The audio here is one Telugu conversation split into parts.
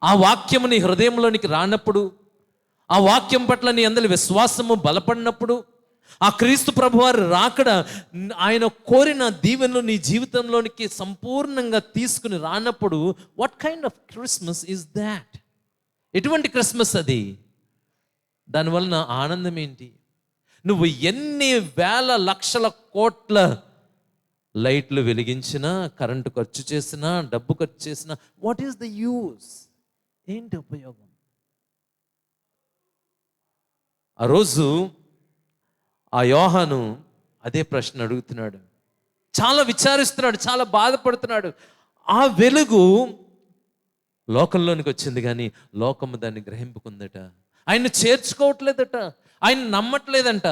ఆ వాక్యము నీ హృదయంలోనికి రానప్పుడు, ఆ వాక్యం పట్ల నీ అందరి విశ్వాసము బలపడినప్పుడు, ఆ క్రీస్తు ప్రభువారు రాకడ ఆయన కోరిన దీవెనలు నీ జీవితంలోనికి సంపూర్ణంగా తీసుకుని రానప్పుడు, what kind of Christmas is that? ఎటువంటి క్రిస్మస్ అది? దానివలన ఆనందం ఏంటి? నువ్వు ఎన్ని వేల లక్షల కోట్ల లైట్లు వెలిగించినా, కరెంటు ఖర్చు చేసినా, డబ్బు ఖర్చు చేసినా, వాట్ ఈస్ ద యూస్? ఏంటి ఉపయోగం? ఆ రోజు ఆ యోహాను అదే ప్రశ్న అడుగుతున్నాడు, చాలా విచారిస్తున్నాడు, చాలా బాధపడుతున్నాడు. ఆ వెలుగు లోకంలోనికి వచ్చింది, కానీ లోకము దాన్ని గ్రహింపుకుందట. ఆయన్ని చేర్చుకోవట్లేదట, ఆయన నమ్మట్లేదంట.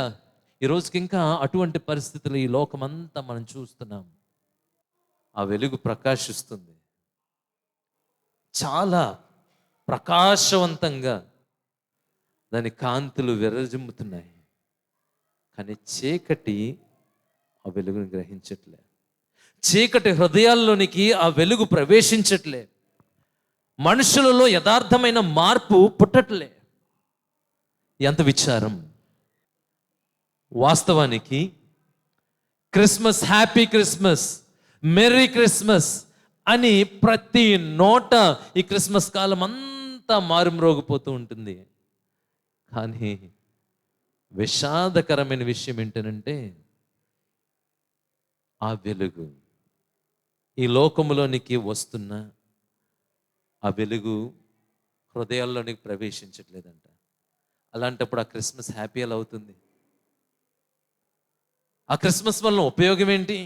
ఈ రోజుకి ఇంకా అటువంటి పరిస్థితులు ఈ లోకమంతా మనం చూస్తున్నాం. ఆ వెలుగు ప్రకాశిస్తుంది, చాలా ప్రకాశవంతంగా దాని కాంతులు విరజిమ్ముతున్నాయి, కానీ చీకటి ఆ వెలుగును గ్రహించట్లే. చీకటి హృదయాల్లోనికి ఆ వెలుగు ప్రవేశించట్లే. మనుషులలో యథార్థమైన మార్పు పుట్టట్లే. ఎంత విచారం! వాస్తవానికి Christmas, happy Christmas, merry Christmas అని ప్రతి నోట ఈ క్రిస్మస్ కాలం అంతా మారుమ్రోగిపోతూ ఉంటుంది. కానీ విషాదకరమైన విషయం ఏంటంటే, ఆ వెలుగు ఈ లోకములోనికి వస్తున్న ఆ వెలుగు హృదయాల్లోనికి ప్రవేశించట్లేదంట. అలాంటప్పుడు ఆ క్రిస్మస్ హ్యాపీ ఎలా అవుతుంది? ఆ క్రిస్మస్ వల్ల ఉపయోగం ఏంటి?